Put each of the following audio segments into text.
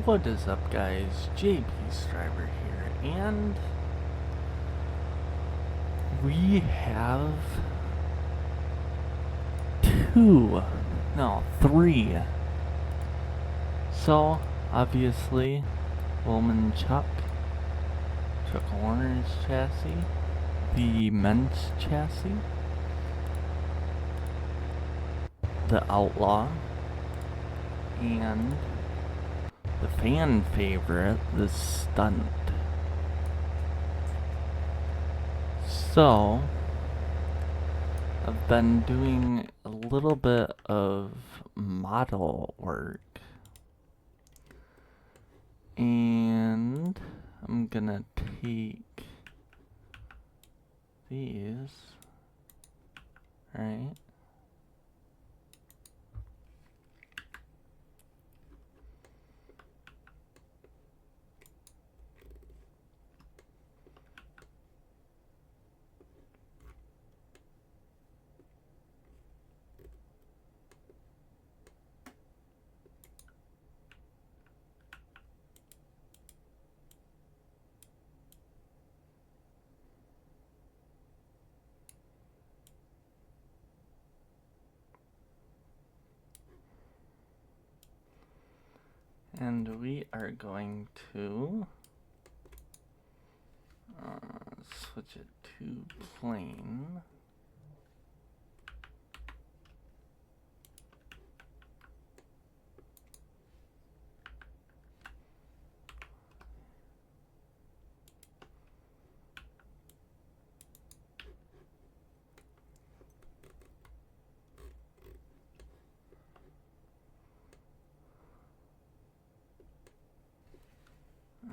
What is up, guys? JB Striver here, and we have three. So, obviously, Willman Chuck Orange chassis, the Men's chassis, the Outlaw, and the fan favorite, the Stunt. So, I've been doing a little bit of model work, and I'm gonna take these, right? And we are going to switch it to plain.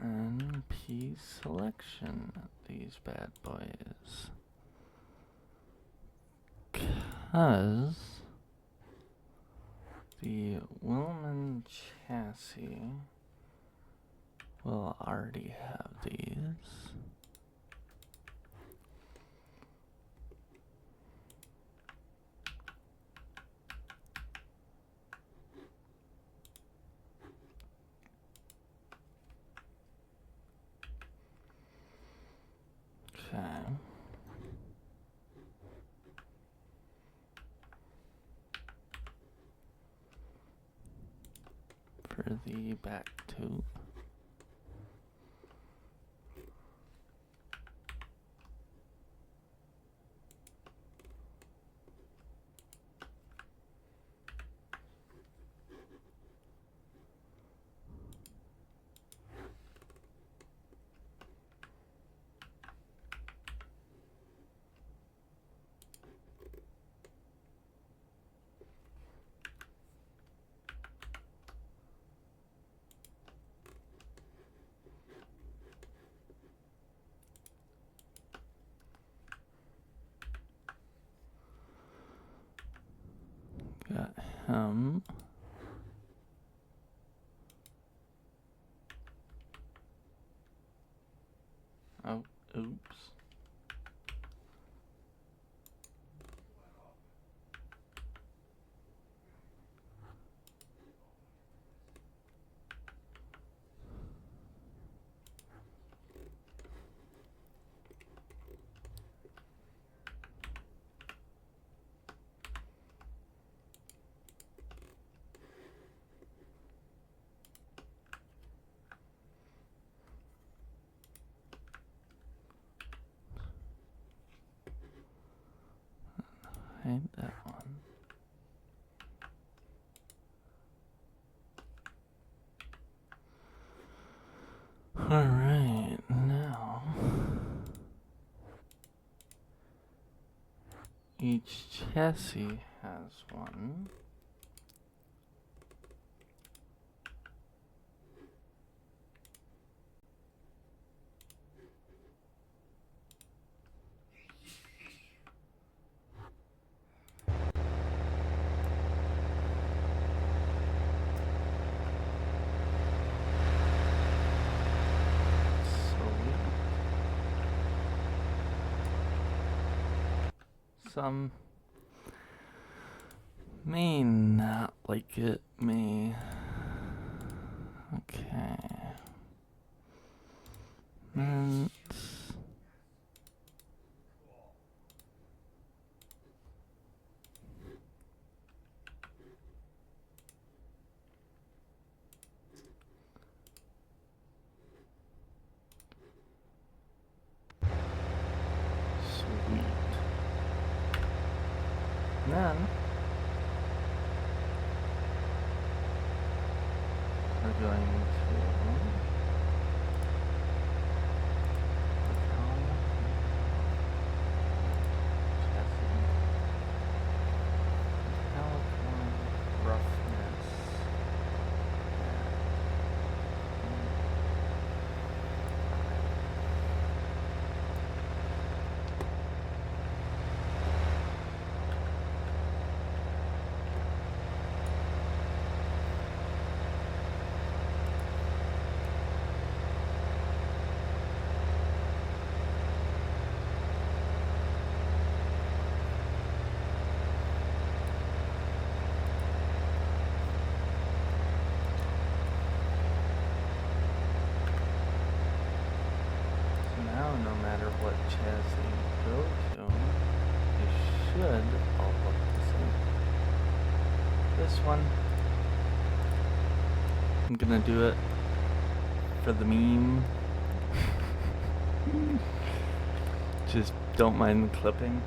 And P selection these bad boys. Because the Willman chassis will already have these. Okay. For the back tube. Got him. Oh, oops. Hate that one. Alright, now each chassis has one. Some may not like it, may Okay. And sweet. And then we're going to no matter what chassis you go to, they should all look the same. This one, I'm gonna do it for the meme. Just don't mind the clipping.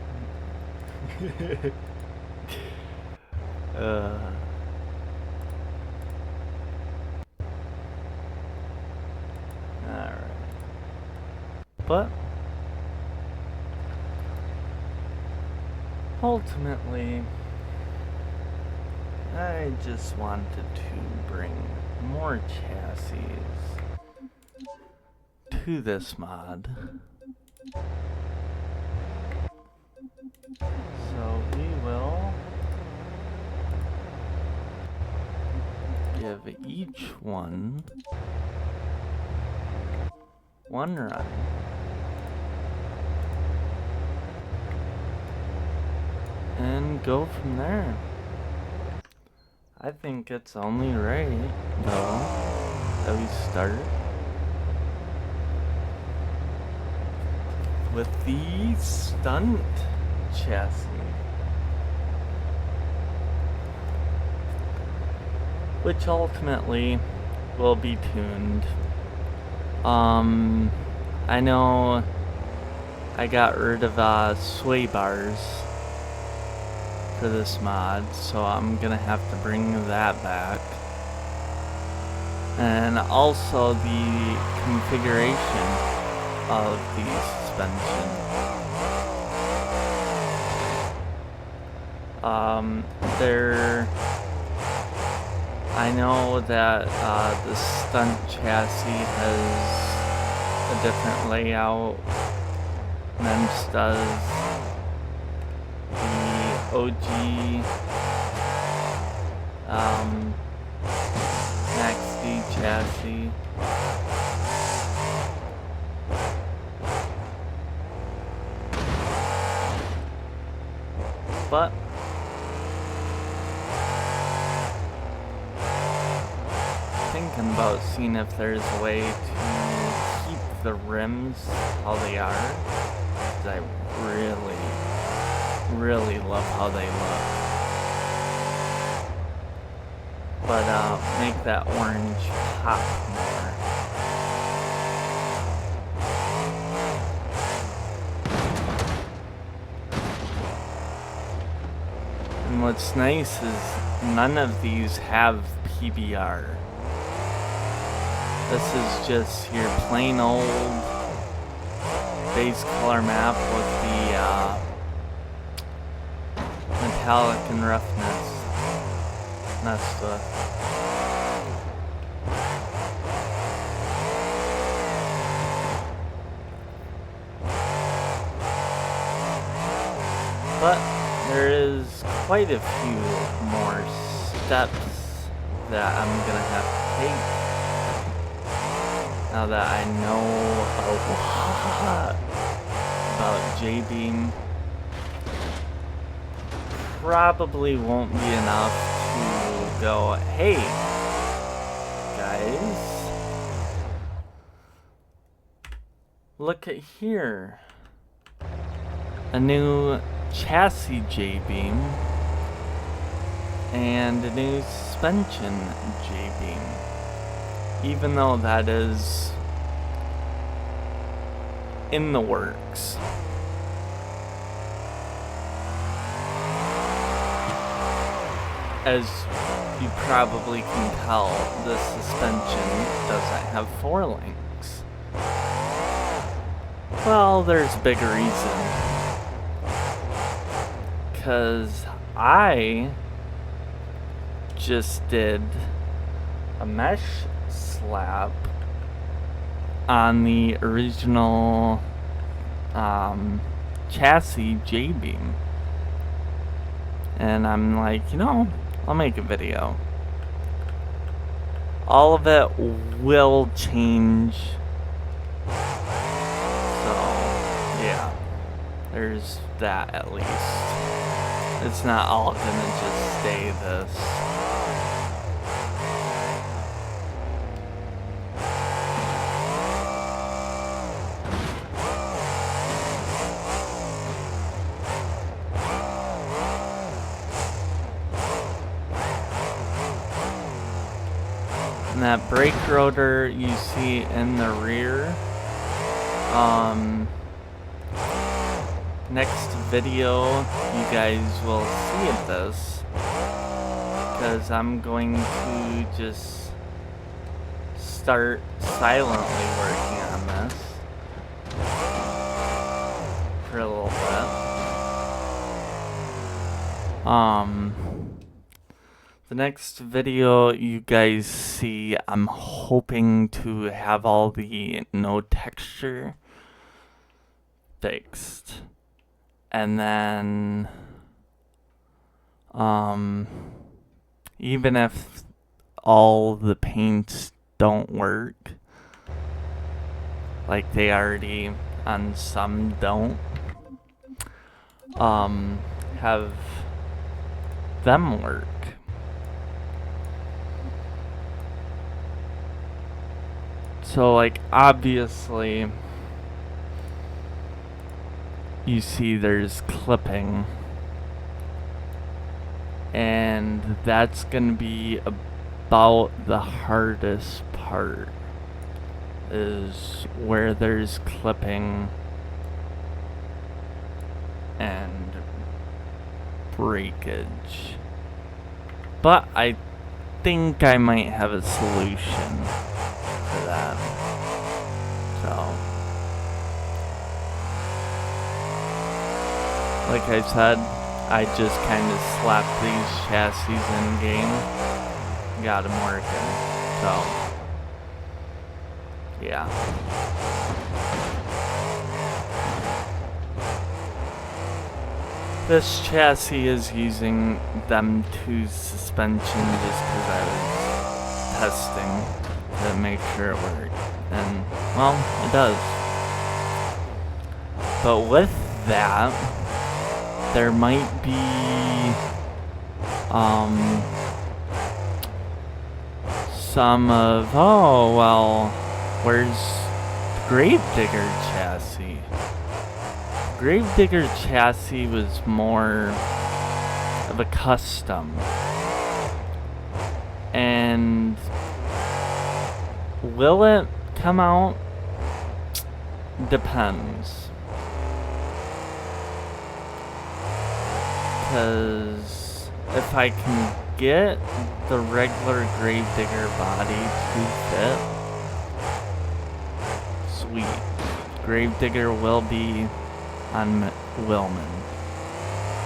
Alright. But ultimately, I just wanted to bring more chassis to this mod. So we will give each one run. And go from there. I think it's only right, though, that we start with the stunt chassis, which ultimately will be tuned. I know I got rid of sway bars for this mod, so I'm gonna have to bring that back. And also the configuration of the suspension. I know that the stunt chassis has a different layout. Men's does. The OG Max D chassis. But thinking about seeing if there's a way to keep the rims how they are, 'cause I really love how they look. But make that orange pop more. And what's nice is none of these have PBR. This is just your plain old base color map with the metallic and roughness messed with. But there is quite a few more steps that I'm gonna have to take now that I know a lot about J-beam. Probably won't be enough to go, hey guys, look at here. A new chassis J-beam and a new suspension J-beam. Even though that is in the works. As you probably can tell, the suspension doesn't have 4 links. Well, there's a big reason. Because I just did a mesh slap on the original chassis J-beam. And I'm like, you know, I'll make a video. All of it will change. So, yeah. There's that at least. It's not all gonna just stay this. And that brake rotor you see in the rear, next video you guys will see this, because I'm going to just start silently working on this for a little bit. The next video you guys see, I'm hoping to have all the no texture fixed. And then, even if all the paints don't work, like they already on some don't, have them work. So, like, obviously, you see there's clipping, and that's gonna be about the hardest part, is where there's clipping and breakage. But I think I might have a solution for that. So, like I said, I just kind of slapped these chassis in game, got them working. So, yeah. This chassis is using them 2 suspension just because I was testing to make sure it worked. And, well, it does. But with that, there might be some of, oh, well, where's the Gravedigger chassis? Gravedigger chassis was more of a custom. And will it come out? Depends. Because if I can get the regular Gravedigger body to fit, sweet. Gravedigger will be on Willman.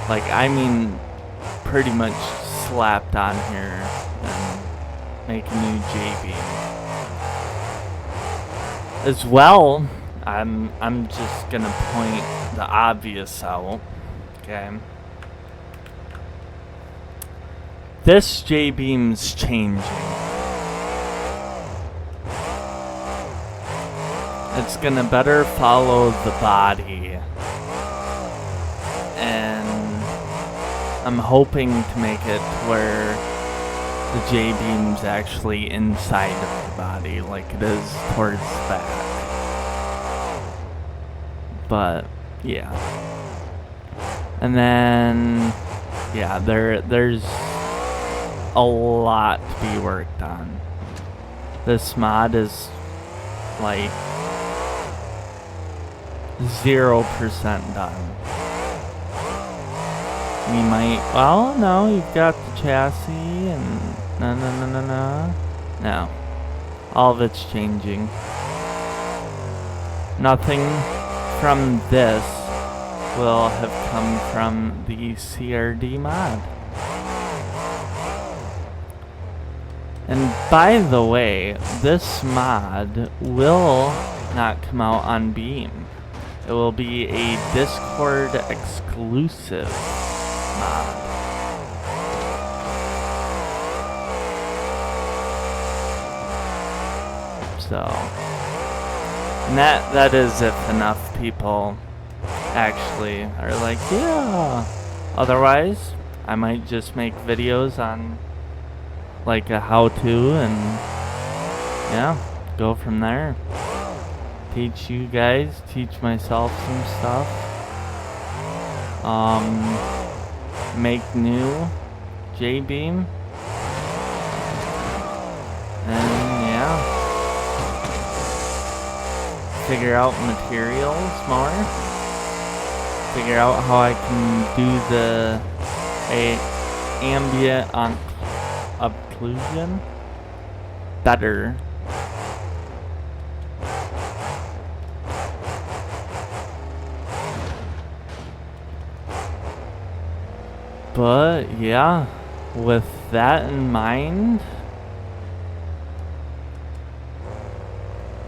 Like, I mean, pretty much slapped on here and make a new J-beam. As well, I'm just gonna point the obvious out, okay? This J-beam's changing. It's gonna better follow the body. And I'm hoping to make it where the J-beam's actually inside of the body, like it is towards the back. But yeah. And then yeah, there's a lot to be worked on. This mod is like 0% done. You might, well, no, you've got the chassis and no. All of it's changing. Nothing from this will have come from the CRD mod. And by the way, this mod will not come out on Beam. It will be a Discord exclusive mod. So, and that is if enough people actually are like, yeah. Otherwise, I might just make videos on like a how-to and yeah, go from there. Teach you guys, teach myself some stuff. Make new J-beam. And yeah, figure out materials more. Figure out how I can do the ambient occlusion better. But yeah, with that in mind,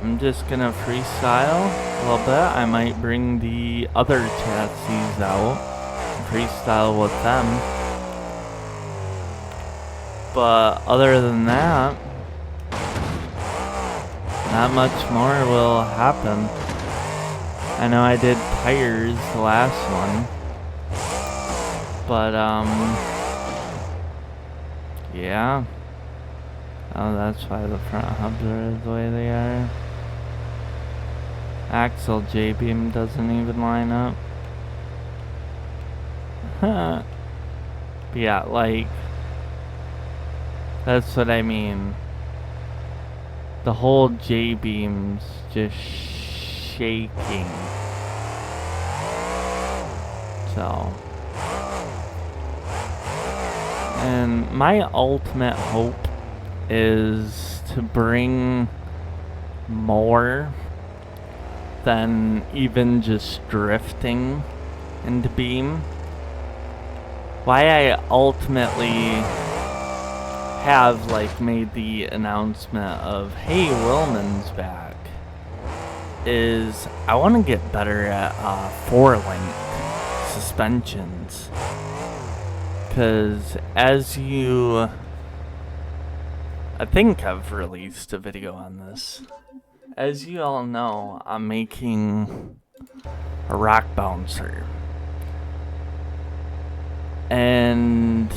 I'm just gonna freestyle a little bit. I might bring the other chassis out and freestyle with them. But other than that, not much more will happen. I know I did tires the last one. But, yeah. Oh, that's why the front hubs are the way they are. Axle J-beam doesn't even line up. But yeah, like, that's what I mean. The whole J-beam's just shaking. So. And my ultimate hope is to bring more than even just drifting into Beam. Why I ultimately have like made the announcement of, hey, willman's back, is I want to get better at 4-link suspensions. Because as you, I think I've released a video on this. As you all know, I'm making a rock bouncer. And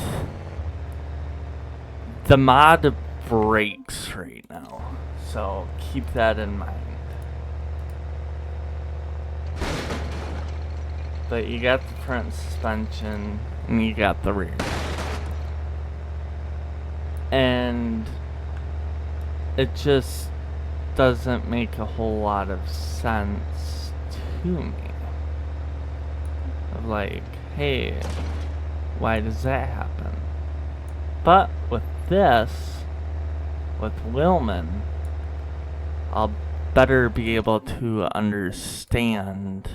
the mod breaks right now. So keep that in mind. But you got the front suspension and you got the rear. And it just doesn't make a whole lot of sense to me. Of like, hey, why does that happen? But with this, with Willman, I'll better be able to understand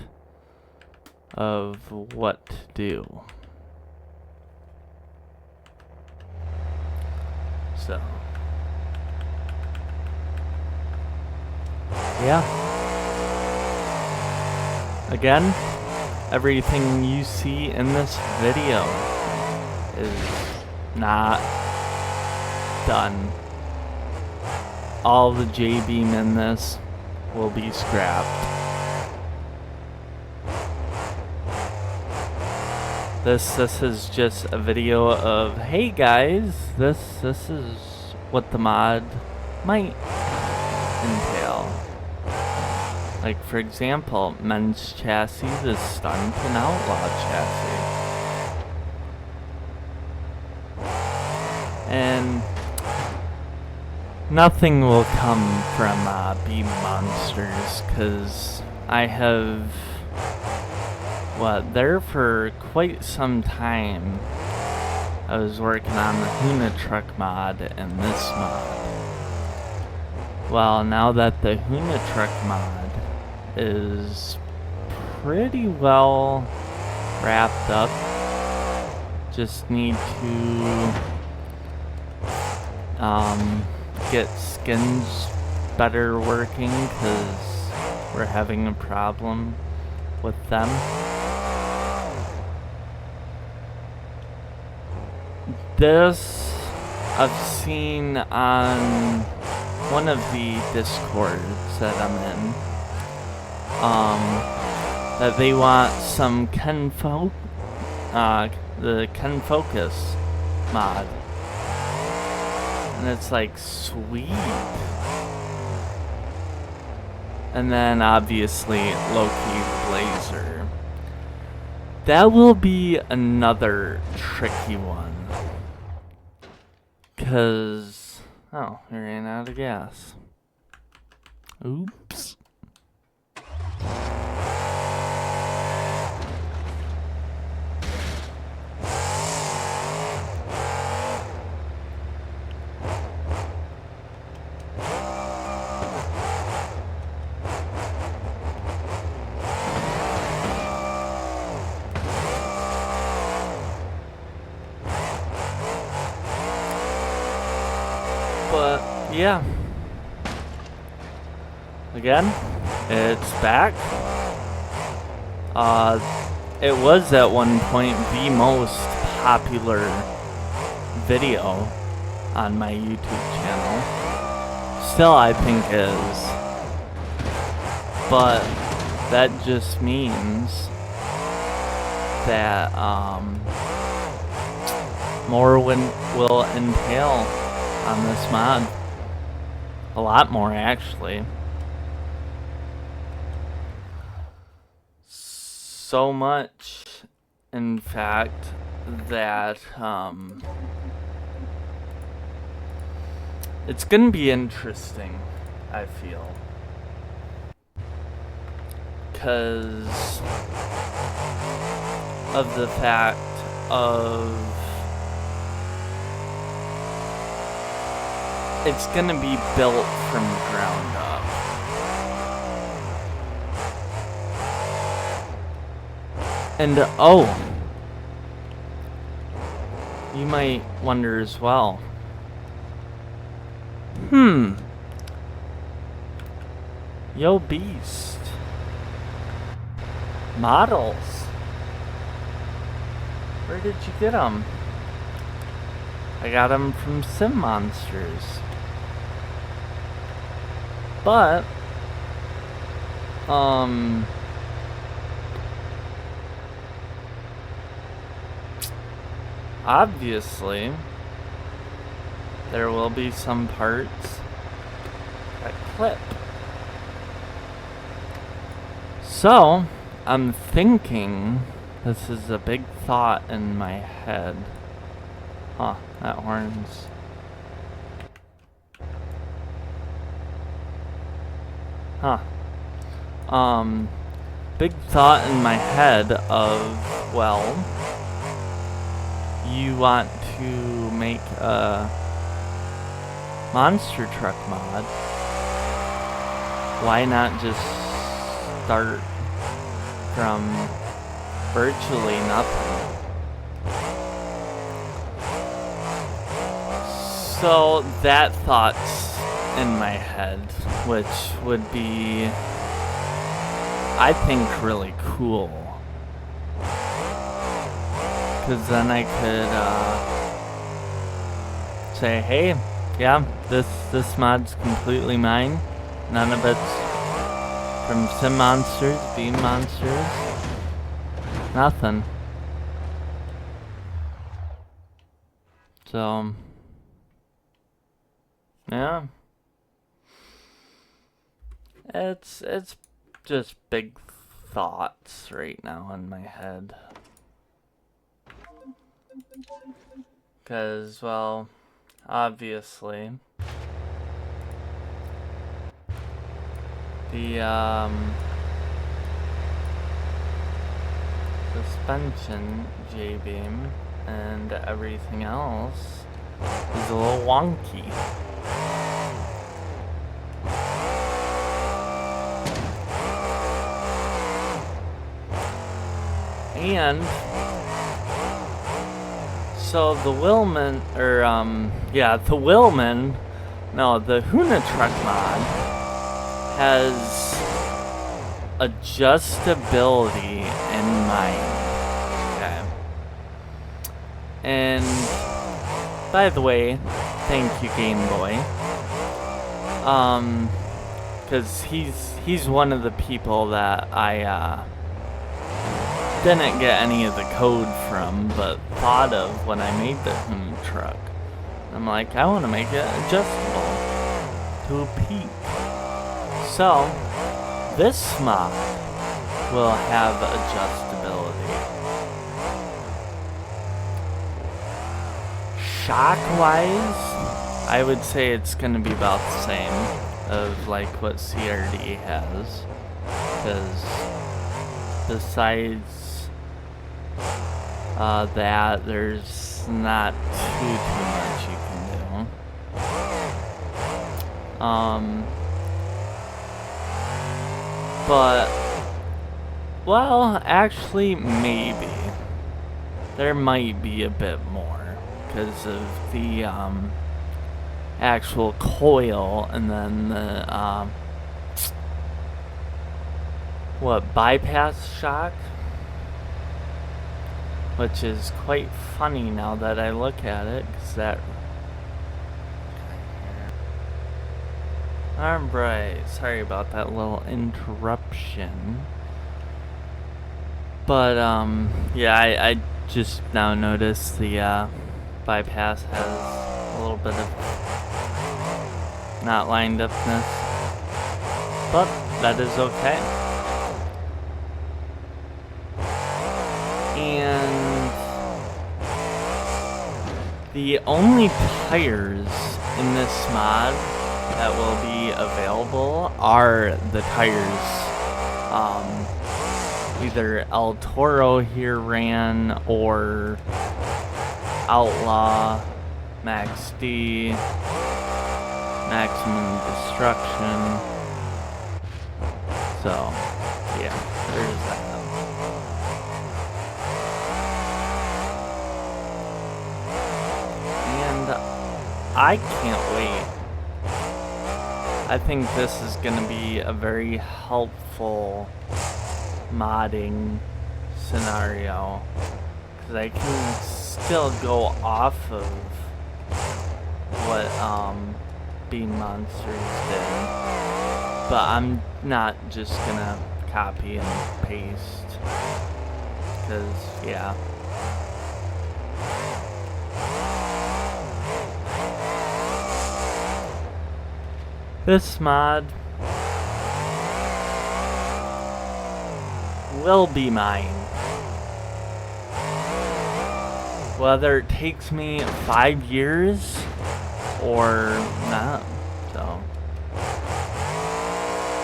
of what to do. So, yeah. Again, everything you see in this video is not done. All the J-beam in this will be scrapped. This is just a video of, hey guys, this is what the mod might entail. Like, for example, men's chassis is stunt and outlaw chassis. And nothing will come from Beam Monsters, because I have, there for quite some time, I was working on the Huna Truck mod and this mod. Well, now that the Huna Truck mod is pretty well wrapped up, just need to get skins better working, because we're having a problem with them. This I've seen on one of the Discords that I'm in, that they want some the Ken Focus mod. And it's like, sweet. And then obviously Loki Blazer. That will be another tricky one. 'Cause, oh, we ran out of gas. Oops. But yeah, again, it's back. It was at one point the most popular video on my YouTube channel. Still, I think is. But that just means that more will entail on this mod. A lot more, actually. So much, in fact, that it's gonna be interesting, I feel. 'Cause of the fact of it's gonna be built from the ground up. And oh, you might wonder as well. Yo Beast. Models. Where did you get them? I got them from Sim Monsters. But, obviously, there will be some parts that clip. So, I'm thinking, this is a big thought in my head. Huh, that horn's... Huh. Big thought in my head of, well, you want to make a monster truck mod. Why not just start from virtually nothing? So that thought's in my head, which would be, I think, really cool. Because then I could say, hey, yeah, this mod's completely mine. None of it's from Sim Monsters, Beam Monsters, nothing. So, yeah. It's just big thoughts right now in my head. Because, well, obviously, the suspension J-beam and everything else is a little wonky. And so the willman, or the willman, no, the Huna truck mod has adjustability in mind. Okay. And by the way, thank you, Game Boy. Because he's one of the people that I didn't get any of the code from, but thought of when I made the Huna truck. I'm like, I want to make it adjustable to a peak. So this mod will have adjustability. Shock-wise, I would say it's going to be about the same of like what CRD has, because besides that, there's not too much you can do. But, well, actually, maybe. There might be a bit more because of the actual coil, and then the bypass shock, which is quite funny now that I look at it, because that... Alright, sorry about that little interruption. But, yeah, I just now noticed the bypass has a little bit of not lined upness, but that is okay. And the only tires in this mod that will be available are the tires either El Toro here ran, or Outlaw, Max D, Maximum Destruction. So, yeah, there's that. And I can't wait. I think this is going to be a very helpful modding scenario, because I can still go off of what Bean Monsters did, but I'm not just gonna copy and paste, because yeah. This mod will be mine. Whether it takes me 5 years or not. So,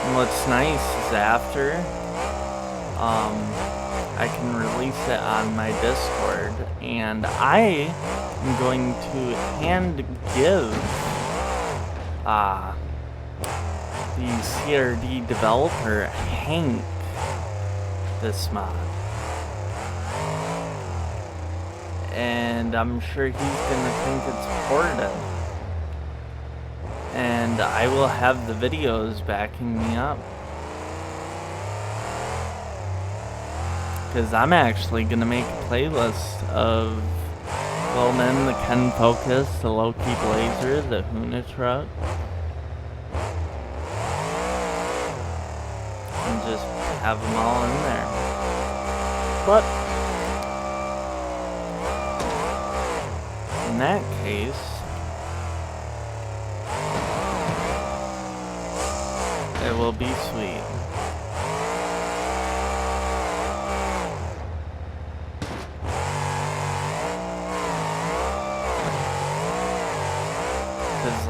and what's nice is after I can release it on my Discord, and I am going to hand give the CRD developer Hank this mod, and I'm sure he's gonna think it's ported, and I will have the videos backing me up, because I'm actually gonna make a playlist of Willman, the Ken Focus, the Loki Blazer, the Huna truck, and just have them all in there. But in that case, it will be sweet.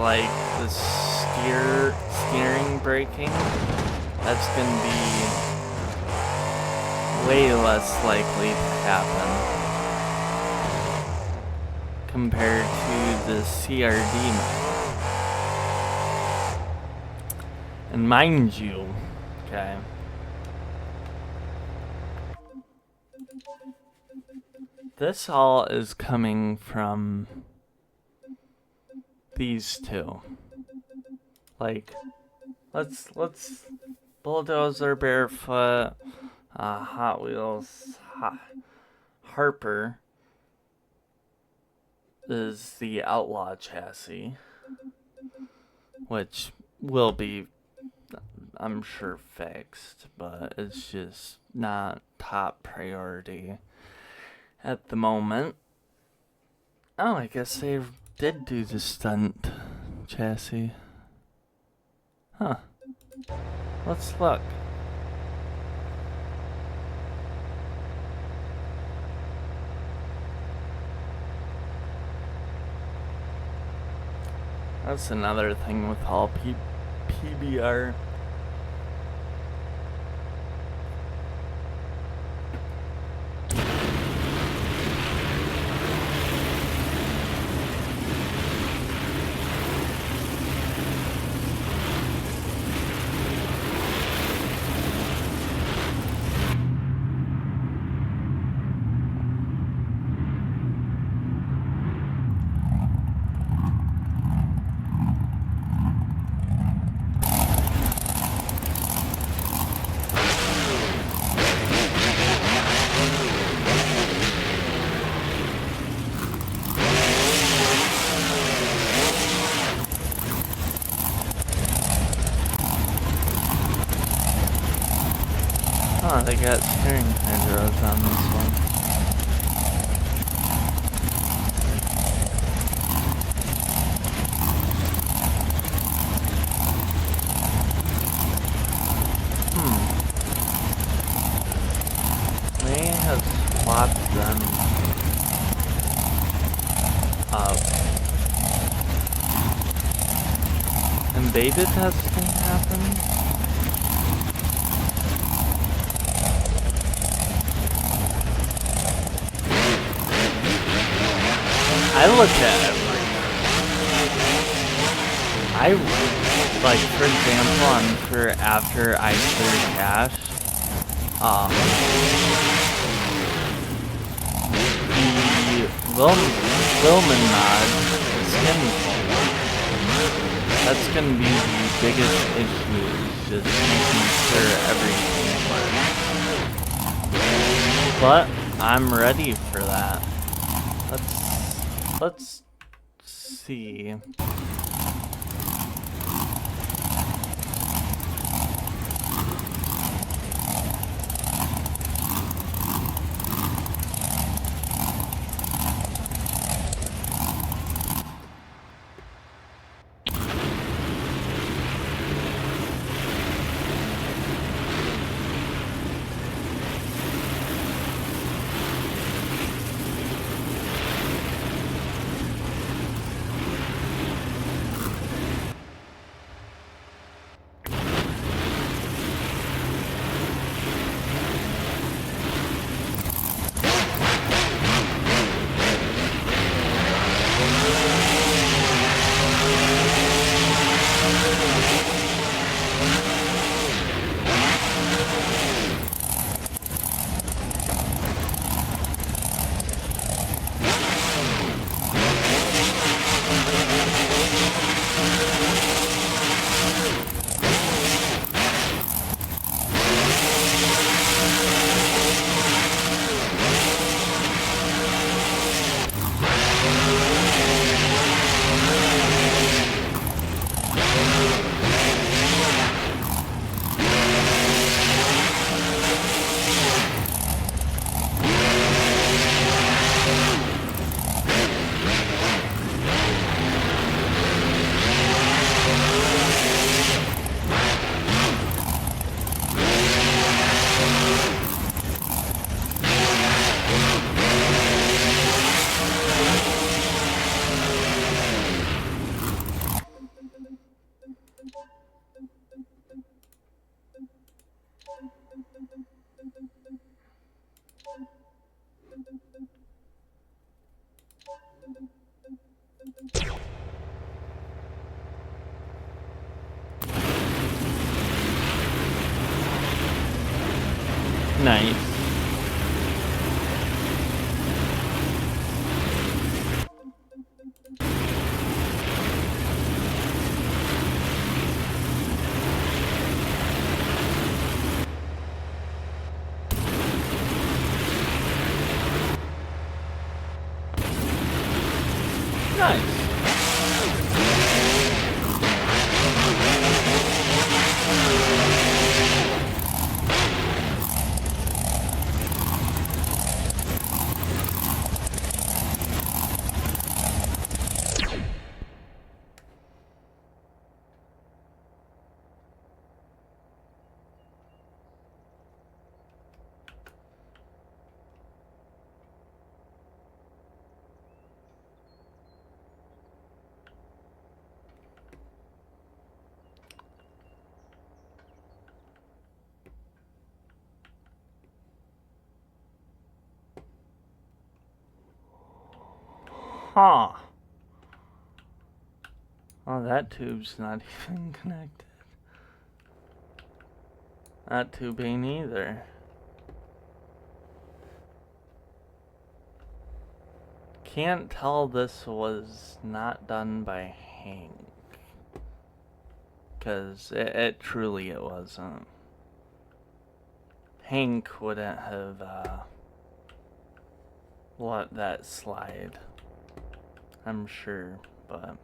like the steering braking, that's gonna be way less likely to happen compared to the CRD mode. And mind you, okay, this all is coming from these two. Like, let's Bulldozer, Barefoot, Hot Wheels, Harper is the Outlaw chassis, which will be, I'm sure, fixed, but it's just not top priority at the moment. Oh, I guess they did do the stunt chassis. Huh. Let's look. That's another thing with all PBR. Oh, they got steering hydros on this one. They have swapped them up. And beta testing happened? I look at it like for example, I'm sure after I clear cache, the willman mod skin pull. That's gonna be the biggest issue, is just making sure everything works. But I'm ready for that. Let's see. Nice. Nice. Huh. Oh, that tube's not even connected. That tube ain't either. Can't tell this was not done by Hank. Because it truly it wasn't. Hank wouldn't have let that slide. I'm sure, but...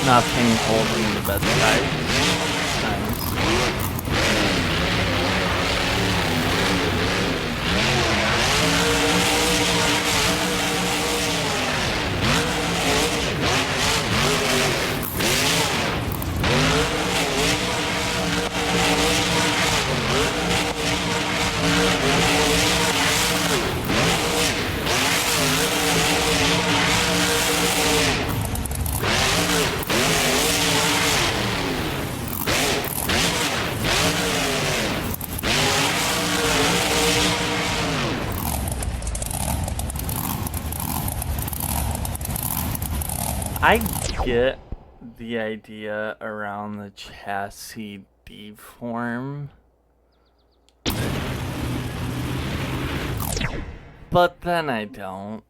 Nothing holding the best side. Nice. I get the idea around the chassis deform, but then I don't.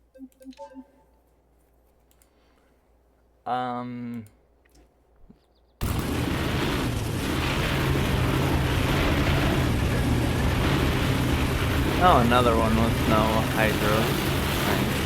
Oh, another one with no hydro. Nice.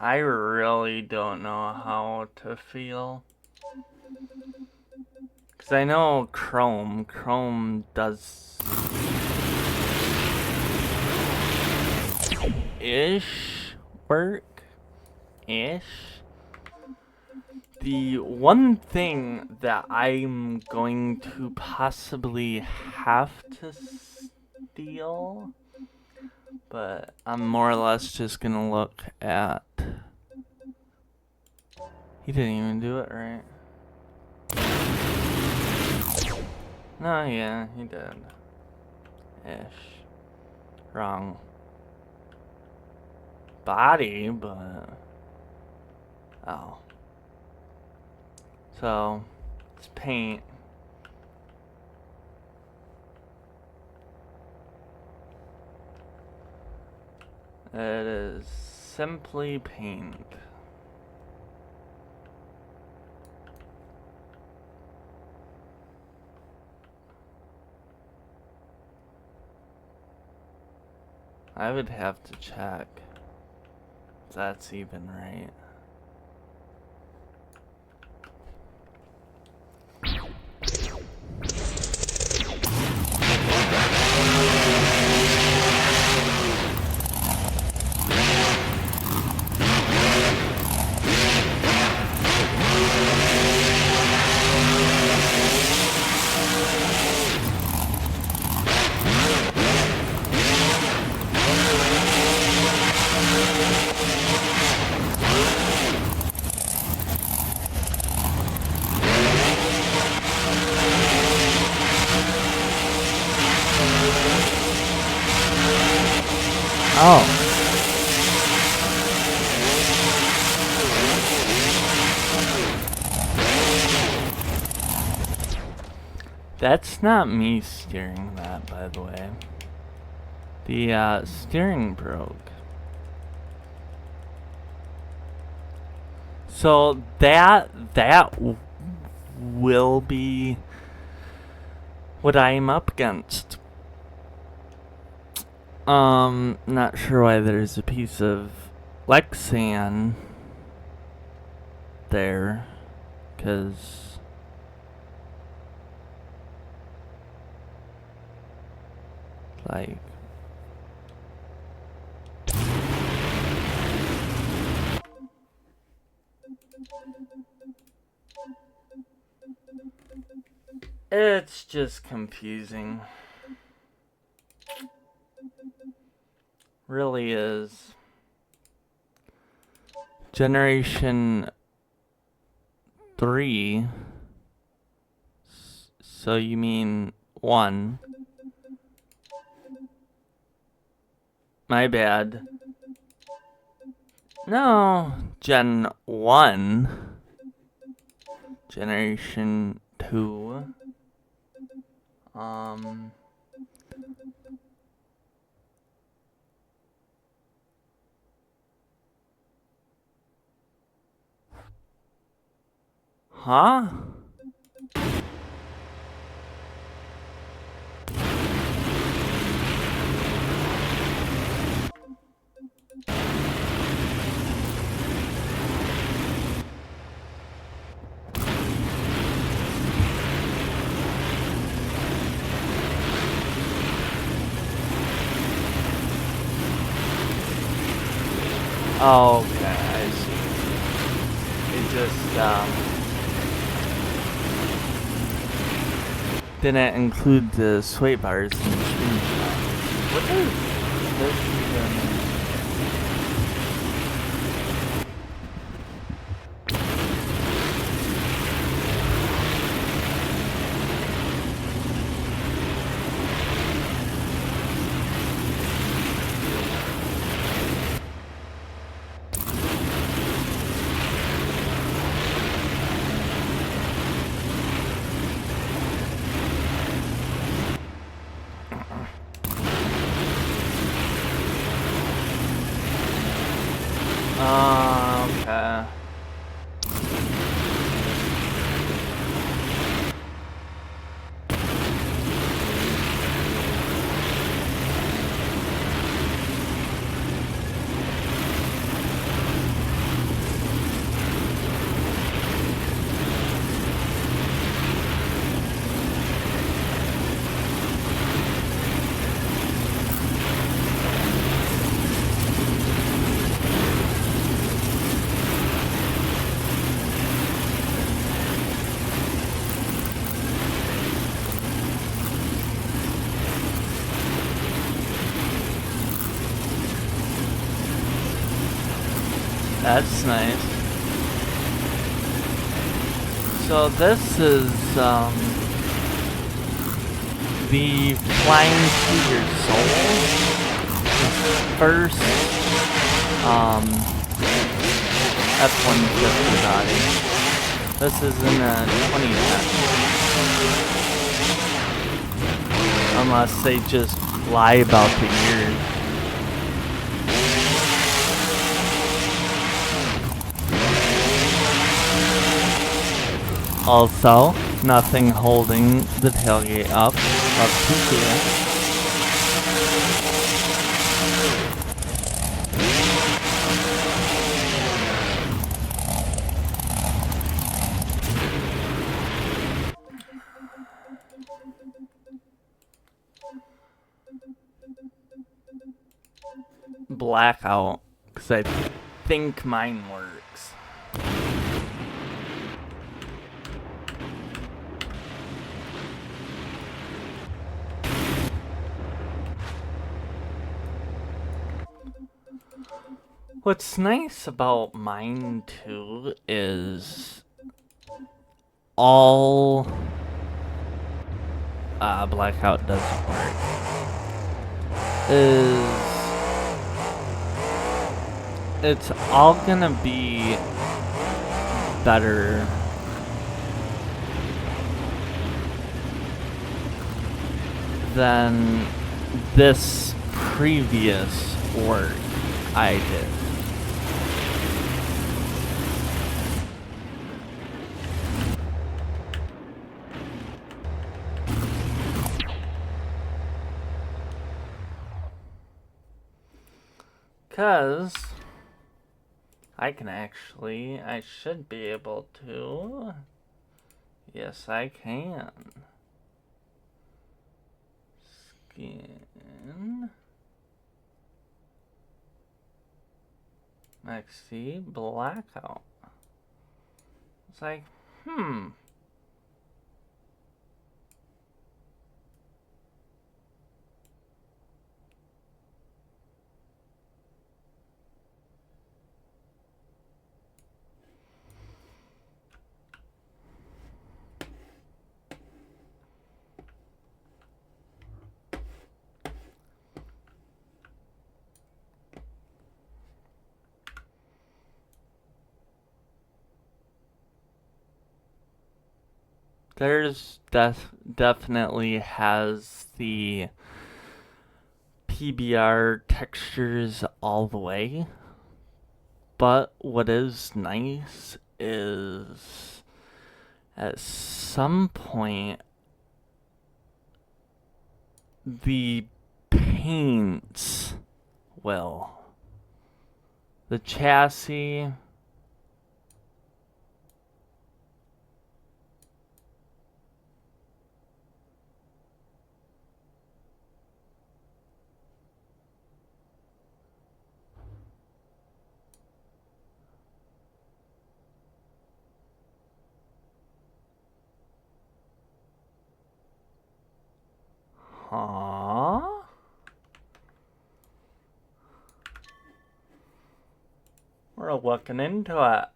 I really don't know how to feel. Because I know Chrome does ish work-ish. The one thing that I'm going to possibly have to steal, but I'm more or less just gonna look at... He didn't even do it right. No, yeah, he did. Ish. Wrong body, but... Oh. So, it's paint. It is simply paint. I would have to check if that's even right. Oh. That's not me steering that, by the way. The steering broke. So that will be what I'm up against. Not sure why there's a piece of Lexan there, 'cause like it's just confusing. Really is. Generation 3. So you mean 1. My bad. No, Gen 1. Generation 2. Huh? Oh, okay, I see. It just, didn't include the sway bars in the screenshot. What is this even? That's nice. So this is the Flying to Your Soul. First F-150 body. This is in a 2010. Unless they just lie about the years. Also, nothing holding the tailgate up to here. Blackout, because I think mine works. What's nice about mine too is all blackout doesn't work is it's all gonna be better than this previous work I did. Because I should be able to. Yes, I can. Skin. XC blackout. It's like, There's definitely has the PBR textures all the way, but what is nice is at some point the paints will. The chassis we're looking into it.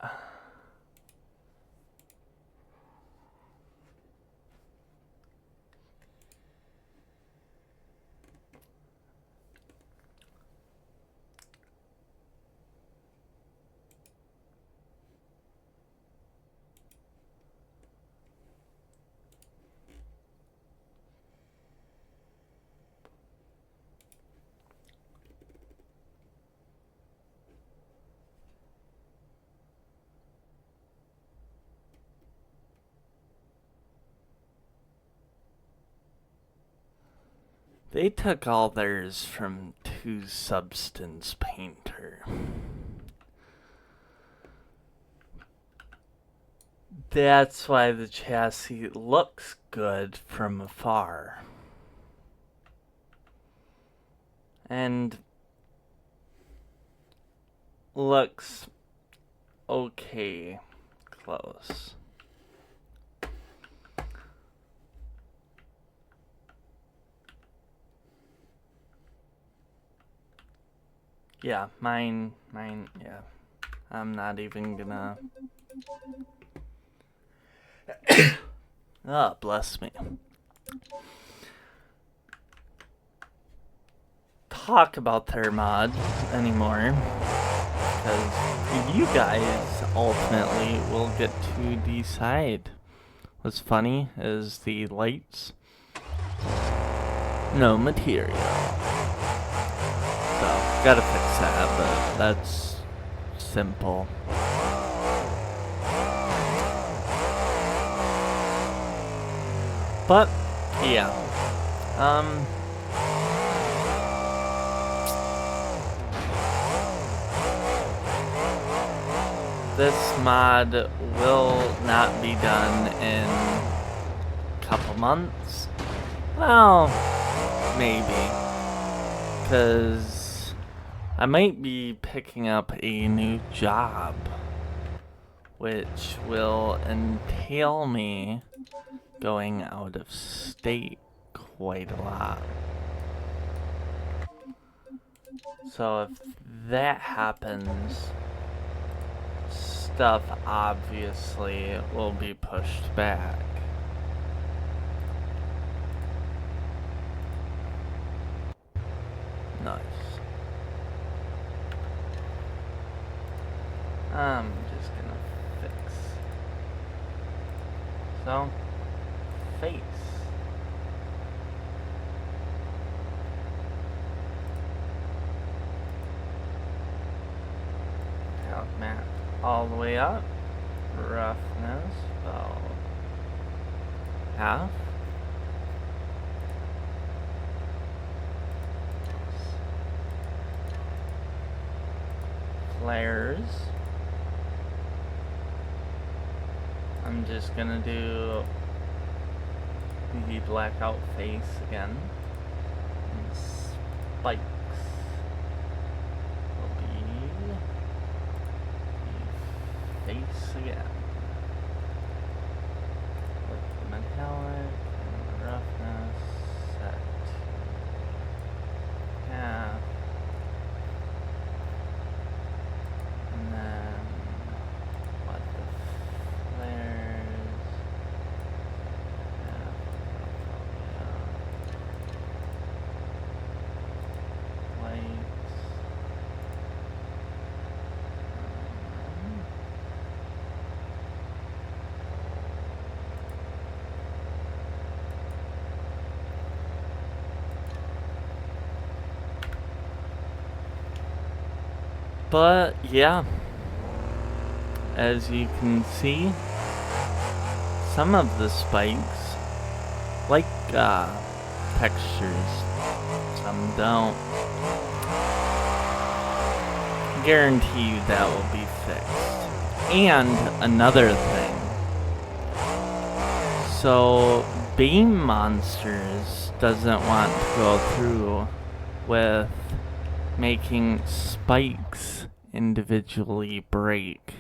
They took all theirs from Two Substance Painter. That's why the chassis looks good from afar. And looks okay close. Yeah, mine, yeah. I'm not even gonna... Oh, bless me. Talk about their mod anymore. Because you guys ultimately will get to decide. What's funny is the lights. No material. So, gotta fix that, but that's simple. But, yeah. This mod will not be done in a couple months. Well, maybe. Because I might be picking up a new job, which will entail me going out of state quite a lot. So if that happens, stuff obviously will be pushed back. Nice. I'm just gonna fix. So, face. Count map all the way up. Roughness about half. Flares. I'm just gonna do the blackout face again. And spikes will be the face again. With the metallic and the roughness set to half. And then what the flares lights. But yeah, as you can see, some of the spikes, like textures, some don't. Guarantee you that will be fixed. And another thing, so Beam Monsters doesn't want to go through with making spikes individually break.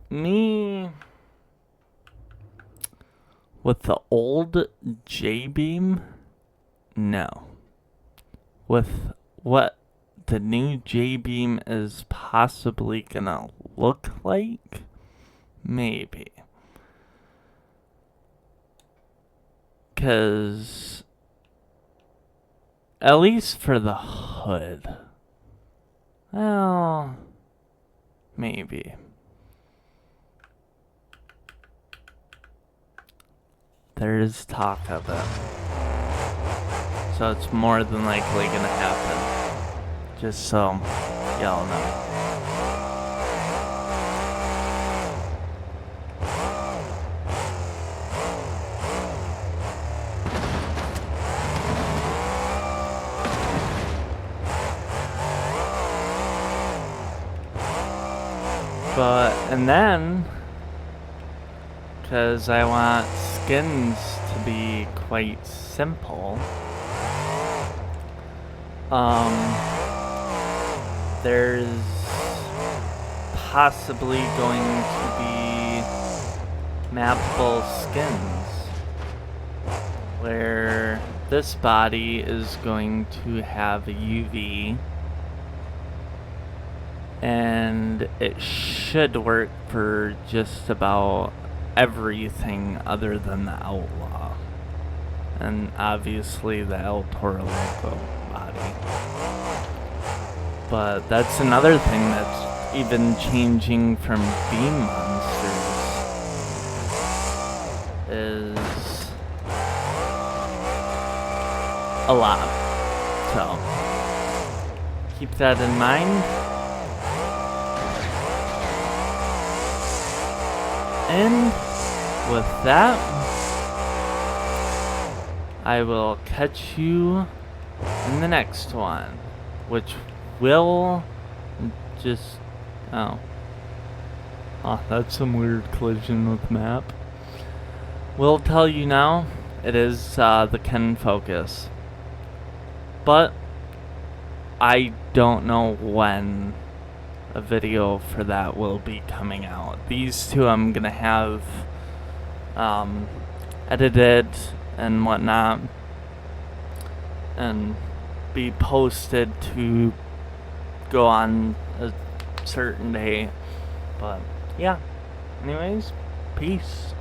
Me, with the old J-Beam, no. With what the new J-Beam is possibly gonna look like, maybe. 'Cause at least for the hood, well, maybe. There is talk of it. So it's more than likely gonna happen. Just so y'all know. And then, because I want skins to be quite simple, there's possibly going to be mappable skins where this body is going to have a UV, and it should work for just about everything other than the Outlaw, and obviously the El Toro Loco body. But that's another thing that's even changing from Beam Monsters is a lot. So keep that in mind. And with that, I will catch you in the next one, which will just... Oh, that's some weird collision with map. We'll tell you now, it is the Ken Focus. But I don't know when a video for that will be coming out. These two I'm gonna have edited and whatnot, and be posted to go on a certain day. But yeah, anyways, peace.